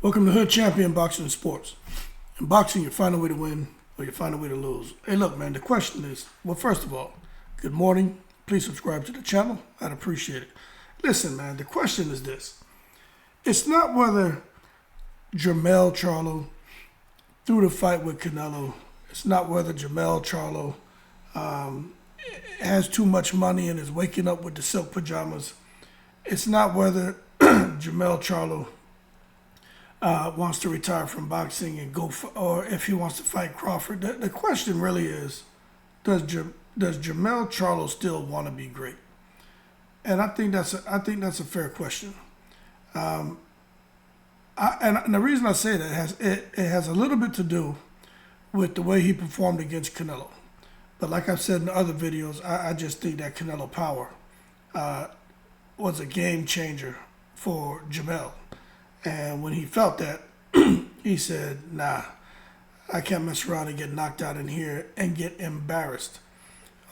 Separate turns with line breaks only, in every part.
Welcome to Hood Champion Boxing and Sports. In boxing, you find a way to win or you find a way to lose. Hey, look, man, the question is, well, first of all, good morning. Please subscribe to the channel. I'd appreciate it. Listen, man, the question is this. It's not whether Charlo threw the fight with Canelo. It's not whether Charlo has too much money and is waking up with the silk pajamas. It's not whether Charlo wants to retire from boxing and or if he wants to fight Crawford. The question really is, does Charlo still want to be great? And I think that's a fair question. And the reason I say that it has a little bit to do with the way he performed against Canelo. But like I've said in other videos, I just think that Canelo power was a game changer for Jamel. And when he felt that, he said, nah, I can't mess around and get knocked out in here and get embarrassed.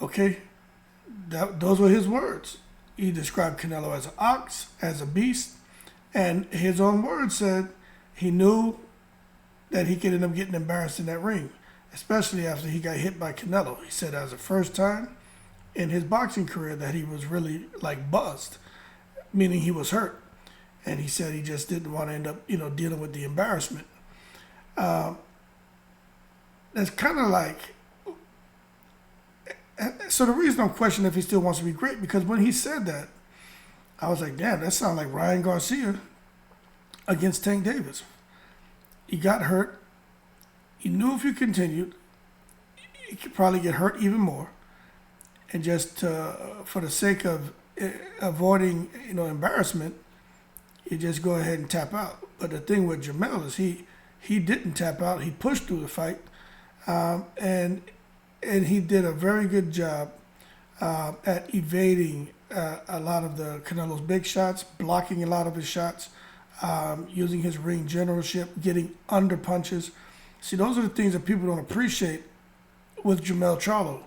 Okay? Those were his words. He described Canelo as an ox, as a beast, and his own words said he knew that he could end up getting embarrassed in that ring, especially after he got hit by Canelo. He said that was the first time in his boxing career that he was really like buzzed, meaning he was hurt. And he said he just didn't want to end up, dealing with the embarrassment. That's kind of like, so the reason I'm questioning if he still wants to be great, because when he said that, I was like, damn, that sounds like Ryan Garcia against Tank Davis. He got hurt. He knew if he continued, he could probably get hurt even more. And just for the sake of avoiding, embarrassment, you just go ahead and tap out. But the thing with Jamel is he didn't tap out. He pushed through the fight, and he did a very good job at evading a lot of the Canelo's big shots, blocking a lot of his shots, using his ring generalship, getting under punches. See, those are the things that people don't appreciate with Charlo.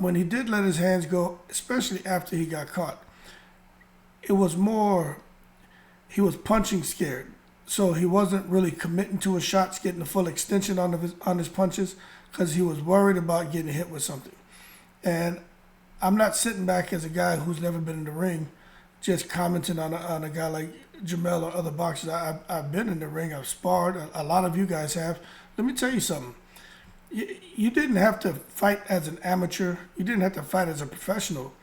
When he did let his hands go, especially after he got caught, it was more, he was punching scared. So he wasn't really committing to his shots, getting the full extension on his punches, because he was worried about getting hit with something. And I'm not sitting back as a guy who's never been in the ring, just commenting on a guy like Jamel or other boxers. I've been in the ring, I've sparred, a lot of you guys have. Let me tell you something. You didn't have to fight as an amateur. You didn't have to fight as a professional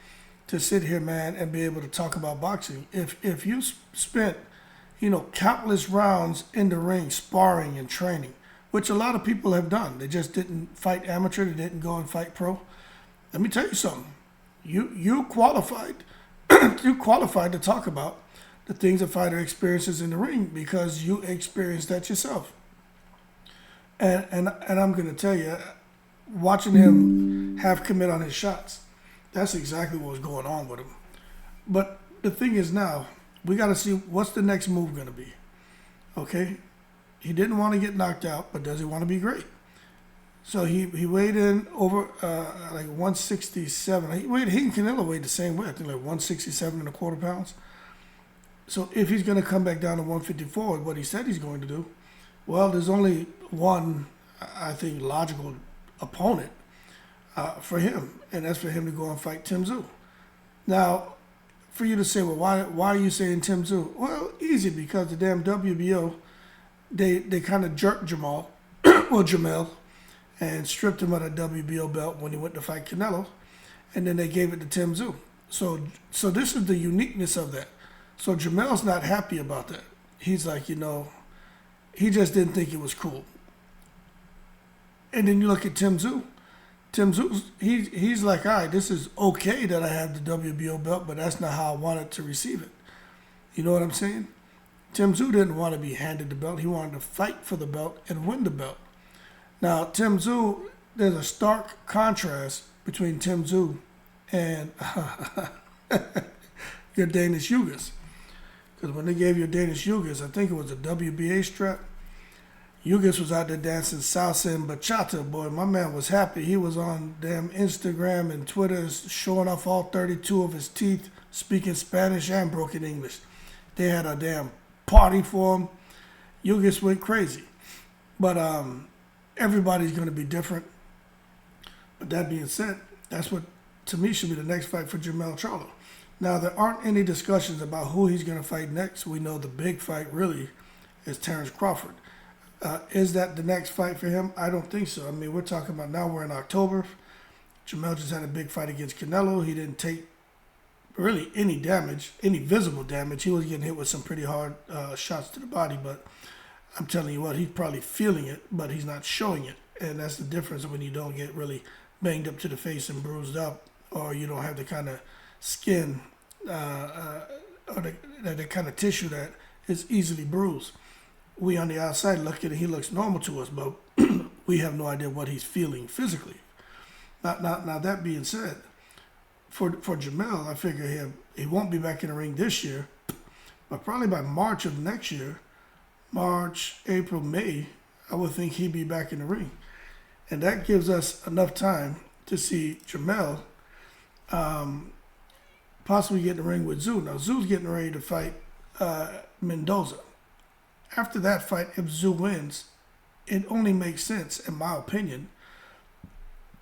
to sit here, man, and be able to talk about boxing. If you spent, countless rounds in the ring sparring and training, which a lot of people have done. They just didn't fight amateur. They didn't go and fight pro. Let me tell you something. You qualified. You qualified to talk about the things a fighter experiences in the ring because you experienced that yourself. And I'm going to tell you, watching him have commit on his shots, that's exactly what was going on with him. But the thing is now, we got to see what's the next move going to be. Okay? He didn't want to get knocked out, but does he want to be great? So he weighed in over like 167. He and Canelo weighed the same way, I think like 167 and a quarter pounds. So if he's going to come back down to 154, what he said he's going to do, well, there's only one, I think, logical opponent for him, and that's for him to go and fight Tim Tszyu. Now, for you to say, well, why are you saying Tim Tszyu? Well, easy, because the damn WBO, they kind of jerked Jamel, and stripped him of a WBO belt when he went to fight Canelo, and then they gave it to Tim Tszyu. So this is the uniqueness of that. So Jamel's not happy about that. He's like, he just didn't think it was cool. And then you look at Tim Tszyu. Tim Tszyu, he's like, all right, this is okay that I have the WBO belt, but that's not how I wanted to receive it. You know what I'm saying? Tim Tszyu didn't want to be handed the belt. He wanted to fight for the belt and win the belt. Now, Tim Tszyu, there's a stark contrast between Tim Tszyu and your Danish Yugas. Because when they gave you Danish Yugas, I think it was a WBA strap, Yugas was out there dancing salsa and bachata. Boy, my man was happy. He was on damn Instagram and Twitter showing off all 32 of his teeth, speaking Spanish and broken English. They had a damn party for him. you'll just went crazy. But everybody's going to be different. But that being said, that's what, to me, should be the next fight for Jermell Charlo. Now, there aren't any discussions about who he's going to fight next. We know the big fight really is Terrence Crawford. Is that the next fight for him? I don't think so. I mean, we're talking about now we're in October. Jermell just had a big fight against Canelo. He didn't take really any damage, any visible damage. He was getting hit with some pretty hard shots to the body, but I'm telling you what, he's probably feeling it, but he's not showing it. And that's the difference when you don't get really banged up to the face and bruised up, or you don't have the kind of skin or the kind of tissue that is easily bruised. We on the outside look at it, he looks normal to us, but we have no idea what he's feeling physically. Now that being said, for Jermell, I figure he won't be back in the ring this year, but probably by March of next year, March, April, May, I would think he'd be back in the ring. And that gives us enough time to see Jermell possibly get in the ring with Zoo. Now, Zoo's getting ready to fight Mendoza. After that fight, if Zoo wins, it only makes sense, in my opinion,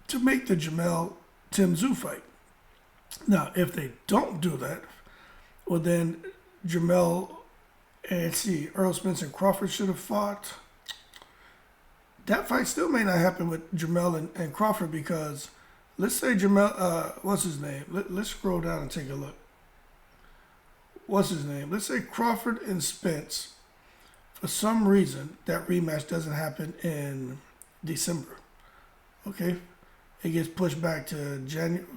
to make the Jermell-Tim Zoo fight. Now, if they don't do that, well then Jermell and Earl Spence and Crawford should have fought. That fight still may not happen with Jermell and Crawford, because let's say Jermell, what's his name? Let's scroll down and take a look. What's his name? Let's say Crawford and Spence, for some reason, that rematch doesn't happen in December. Okay? It gets pushed back to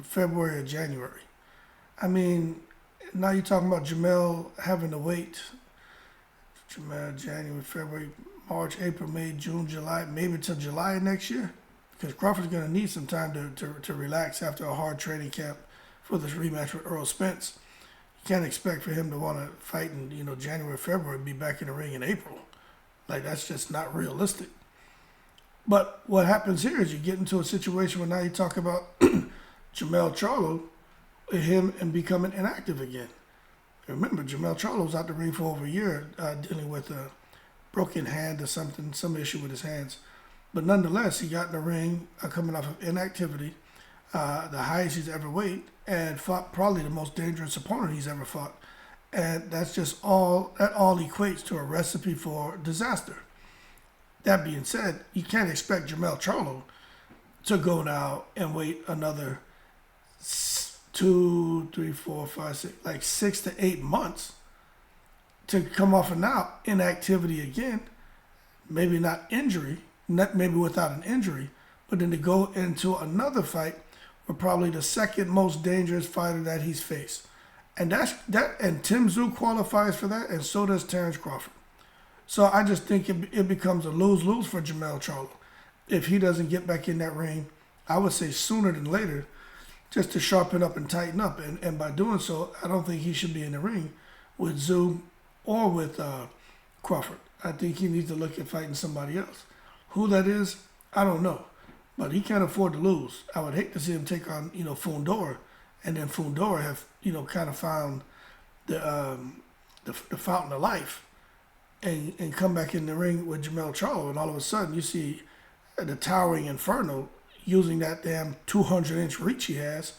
February or January. I mean, now you're talking about Jermell having to wait. Jermell, January, February, March, April, May, June, July, maybe until July next year. Because Crawford's going to need some time to relax after a hard training camp for this rematch with Earl Spence. You can't expect for him to want to fight in January, February, and be back in the ring in April. Like, that's just not realistic. But what happens here is you get into a situation where now you talk about Jermell Charlo, him and becoming inactive again. Remember, Jermell Charlo was out the ring for over a year dealing with a broken hand or something, some issue with his hands. But nonetheless, he got in the ring coming off of inactivity, the highest he's ever weighed, and fought probably the most dangerous opponent he's ever fought. And that's just all equates to a recipe for disaster. That being said, you can't expect Jermell Charlo to go now and wait another 2, 3, 4, 5, 6, like 6 to 8 months to come off of now inactivity again. Maybe not injury, maybe without an injury, but then to go into another fight with probably the second most dangerous fighter that he's faced. And and Tim Tszyu qualifies for that, and so does Terrence Crawford. So I just think it becomes a lose-lose for Jermell Charlo. If he doesn't get back in that ring, I would say sooner than later, just to sharpen up and tighten up. And by doing so, I don't think he should be in the ring with Tszyu or with Crawford. I think he needs to look at fighting somebody else. Who that is, I don't know. But he can't afford to lose. I would hate to see him take on, Fundora, and then Fundora have, kind of found the fountain of life. And come back in the ring with Jermell Charlo, and all of a sudden you see the towering Inferno using that damn 200-inch reach he has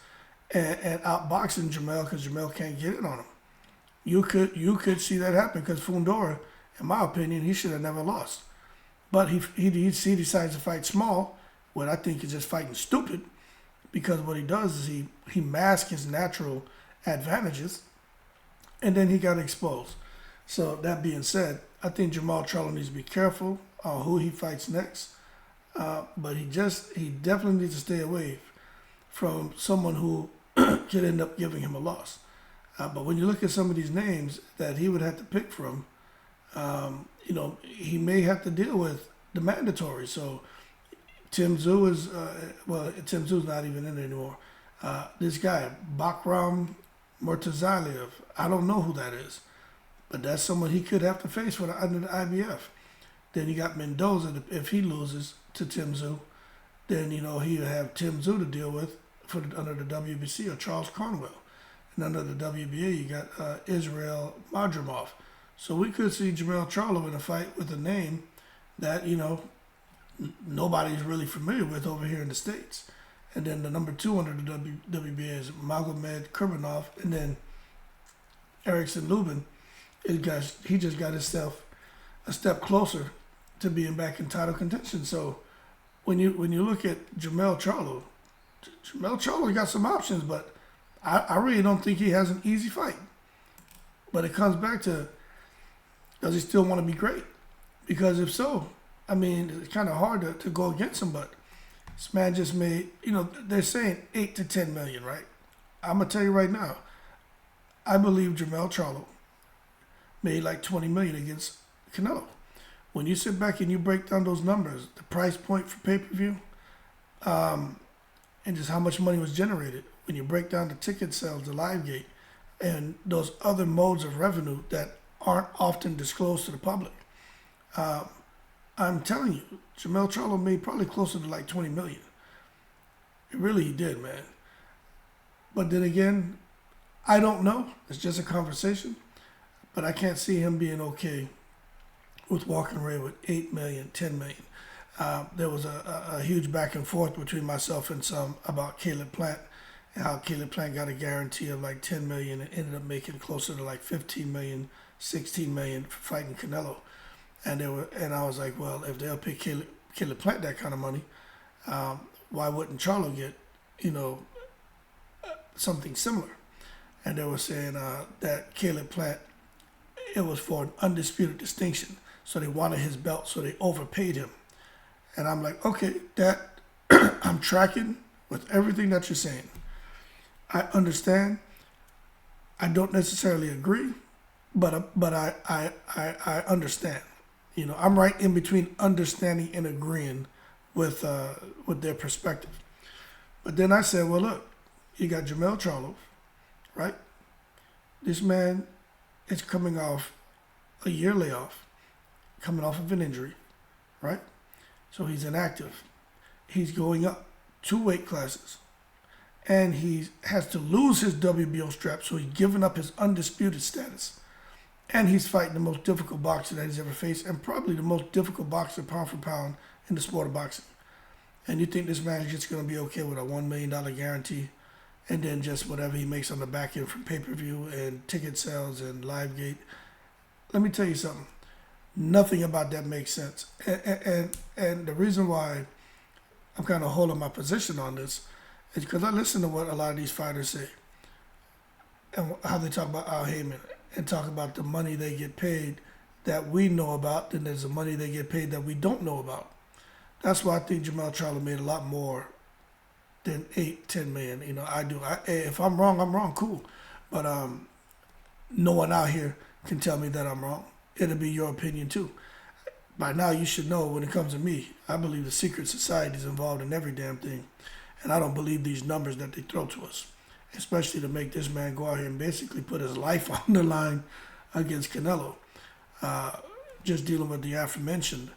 and outboxing Jermell because Jermell can't get in on him. You could see that happen because Fundora, in my opinion, he should have never lost. But he decides to fight small, what I think is just fighting stupid, because what he does is he masks his natural advantages, and then he got exposed. So that being said, I think Jermell Charlo needs to be careful on who he fights next. But he definitely needs to stay away from someone who could end up giving him a loss. But when you look at some of these names that he would have to pick from, he may have to deal with the mandatory. So Tim Tszyu is, Tim Tszyu is not even in it anymore. This guy, Bakram Murtazaliev, I don't know who that is. But that's someone he could have to face under the IBF. Then you got Mendoza. If he loses to Tim Tszyu, then he'll have Tim Tszyu to deal with under the WBC, or Charles Conwell. And under the WBA, you got Israel Madrimov. So we could see Jamel Charlo in a fight with a name that, nobody's really familiar with over here in the States. And then the number 2 under the WBA is Magomed Kurbanov, and then Erickson Lubin. He just got himself a step closer to being back in title contention. So when you look at Jamel Charlo got some options, but I really don't think he has an easy fight. But it comes back to, does he still want to be great? Because if so, I mean, it's kind of hard to go against him, but this man just made, they're saying 8 to 10 million, right? I'm going to tell you right now, I believe Jamel Charlo made like 20 million against Canelo. When you sit back and you break down those numbers, the price point for pay-per-view, and just how much money was generated, when you break down the ticket sales, the live gate, and those other modes of revenue that aren't often disclosed to the public, I'm telling you, Jamel Charlo made probably closer to like 20 million. It really did, man. But then again, I don't know. It's just a conversation. But I can't see him being okay with walking away with 8 million, 10 million. There was a huge back and forth between myself and some about Caleb Plant, and how Caleb Plant got a guarantee of like 10 million and ended up making closer to like 15 million, 16 million for fighting Canelo. And I was like, well, if they'll pay Caleb Plant that kind of money, why wouldn't Charlo get, something similar? And they were saying that Caleb Plant, it was for an undisputed distinction. So they wanted his belt, so they overpaid him. And I'm like, okay, that I'm tracking with everything that you're saying. I understand. I don't necessarily agree, but I understand. I'm right in between understanding and agreeing with their perspective. But then I said, well, look, you got Jamel Charlo, right? This man is coming off a year layoff, coming off of an injury, right? So he's inactive. He's going up 2 weight classes. And he has to lose his WBO strap, so he's giving up his undisputed status. And he's fighting the most difficult boxer that he's ever faced, and probably the most difficult boxer pound for pound in the sport of boxing. And you think this man is just going to be okay with a $1 million guarantee, and then just whatever he makes on the back end from pay-per-view and ticket sales and live gate? Let me tell you something. Nothing about that makes sense. And the reason why I'm kind of holding my position on this is because I listen to what a lot of these fighters say and how they talk about Al Heyman and talk about the money they get paid that we know about, then there's the money they get paid that we don't know about. That's why I think Jamel Charlo made a lot more than 8, 10 million. I do. If I'm wrong, cool. But no one out here can tell me that I'm wrong. It'll be your opinion too. By now you should know when it comes to me, I believe the secret society is involved in every damn thing. And I don't believe these numbers that they throw to us, especially to make this man go out here and basically put his life on the line against Canelo. Just dealing with the aforementioned,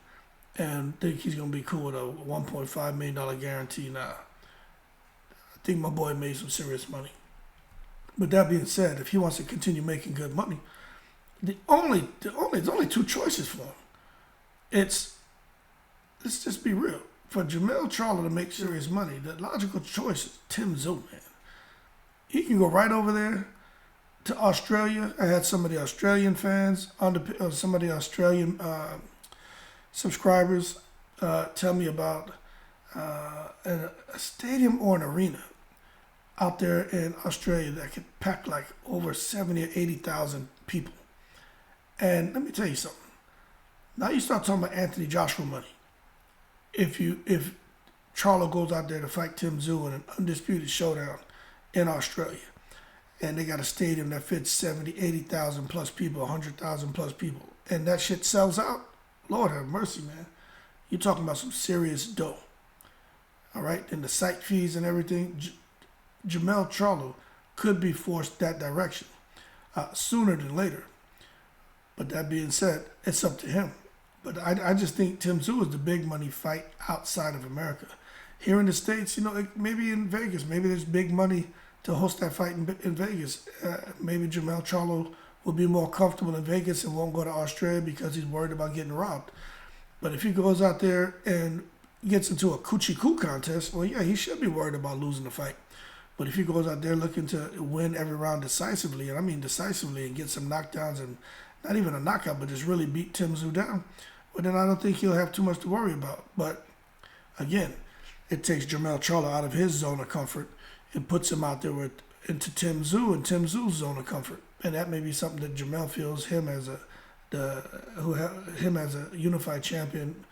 and think he's going to be cool with a $1.5 million guarantee now. I think my boy made some serious money. But that being said, if he wants to continue making good money, there's only 2 choices for him. Let's just be real. For Jamel Charlo to make serious money, the logical choice is Tim Tszyu, man. He can go right over there to Australia. I had some of the Australian fans, some of the Australian subscribers tell me about a stadium or an arena out there in Australia that could pack like over 70 or 80,000 people. And let me tell you something. Now you start talking about Anthony Joshua money. If Charlo goes out there to fight Tim Tszyu in an undisputed showdown in Australia, and they got a stadium that fits 70, 80,000 plus people, 100,000 plus people, and that shit sells out, Lord have mercy, man. You're talking about some serious dough. All right? And the site fees and everything, Jamel Charlo could be forced that direction sooner than later. But that being said, it's up to him. But I just think Tim Tszyu is the big money fight outside of America. Here in the States, maybe in Vegas, maybe there's big money to host that fight in Vegas. Maybe Jamel Charlo will be more comfortable in Vegas and won't go to Australia because he's worried about getting robbed. But if he goes out there and gets into a coochie-coo contest, well, yeah, he should be worried about losing the fight. But if he goes out there looking to win every round decisively, and I mean decisively, and get some knockdowns and not even a knockout, but just really beat Tim Tszyu down, well, then I don't think he'll have too much to worry about. But again, it takes Jermell Charlo out of his zone of comfort and puts him out there into Tim Tszyu and Tim Tszyu's zone of comfort. And that may be something that Jermell feels him as a unified champion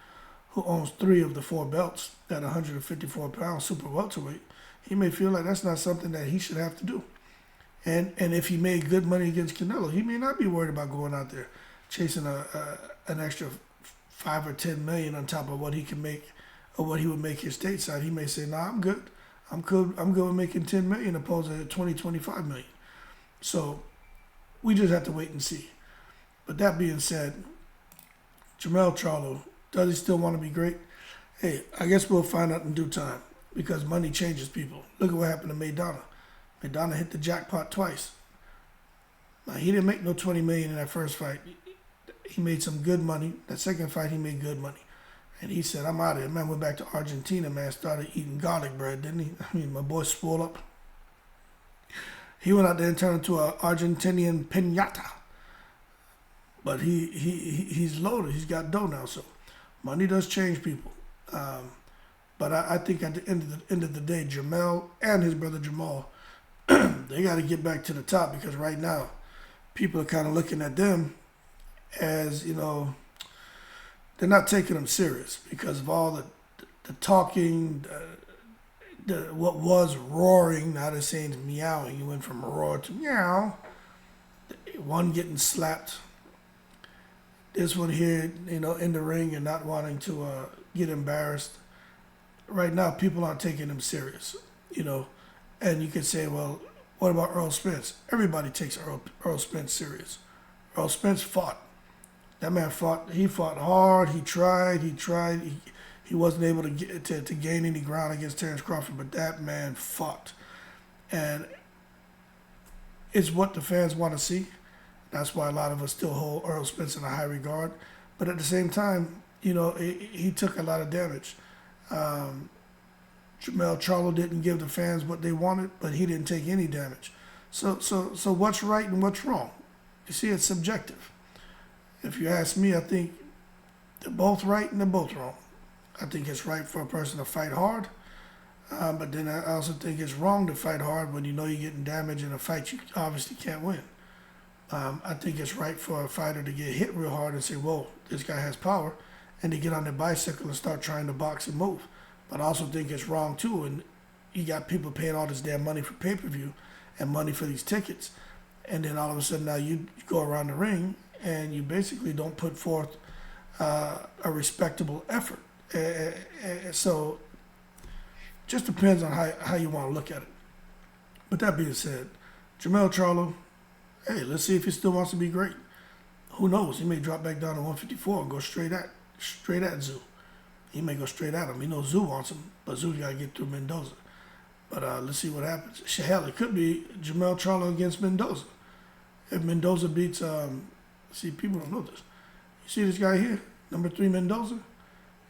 who owns 3 of the 4 belts at 154 pounds super welterweight. He may feel like that's not something that he should have to do. And if he made good money against Canelo, he may not be worried about going out there chasing an extra 5 or 10 million on top of what he can make or what he would make his stateside. He may say, "Nah, I'm good. I'm good with making 10 million opposed to 20, 25 million." So we just have to wait and see. But that being said, Jermell Charlo, does he still want to be great? Hey, I guess we'll find out in due time because money changes people. Look at what happened to Maidana. Maidana hit the jackpot twice. Now, he didn't make no 20 million in that first fight. He made some good money. That second fight, he made good money. And he said, "I'm out of here." Man went back to Argentina, man, started eating garlic bread, didn't he? I mean, my boy swole up. He went out there and turned into an Argentinian piñata. But he's loaded. He's got dough now. So money does change people. But I think at the end of the day, Jermell and his brother Jamal, they got to get back to the top because right now, people are kind of looking at them as, they're not taking them serious because of all the talking, what was roaring. Now they're saying it's meowing. You went from roar to meow. One getting slapped. This one here, in the ring and not wanting to get embarrassed. Right now, people aren't taking him serious, And you could say, well, what about Earl Spence? Everybody takes Earl Spence serious. Earl Spence fought. That man fought. He fought hard. He tried. He wasn't able to gain any ground against Terrence Crawford, but that man fought. And it's what the fans want to see. That's why a lot of us still hold Earl Spence in a high regard. But at the same time, he took a lot of damage. Jermell Charlo didn't give the fans what they wanted, but he didn't take any damage. So what's right and what's wrong? You see, it's subjective. If you ask me, I think they're both right and they're both wrong. I think it's right for a person to fight hard, but then I also think it's wrong to fight hard when you're getting damage in a fight you obviously can't win. I think it's right for a fighter to get hit real hard and say, "Whoa, this guy has power," and to get on their bicycle and start trying to box and move. But I also think it's wrong too, and you got people paying all this damn money for pay-per-view and money for these tickets, and then all of a sudden now you go around the ring and you basically don't put forth a respectable effort. So just depends on how you want to look at it. But that being said, Jermell Charlo, hey, let's see if he still wants to be great. Who knows? He may drop back down to 154 and go straight at Tszyu. He may go straight at him. He knows Tszyu wants him, but Tszyu got to get through Mendoza. But let's see what happens. Hell, it could be Jermell Charlo against Mendoza. If Mendoza beats, see, people don't know this. You see this guy here, number 3 Mendoza?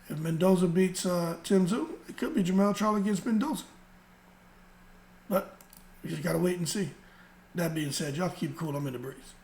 If Mendoza beats Tim Tszyu, it could be Jermell Charlo against Mendoza. But we just got to wait and see. That being said, y'all keep cool. I'm in the breeze.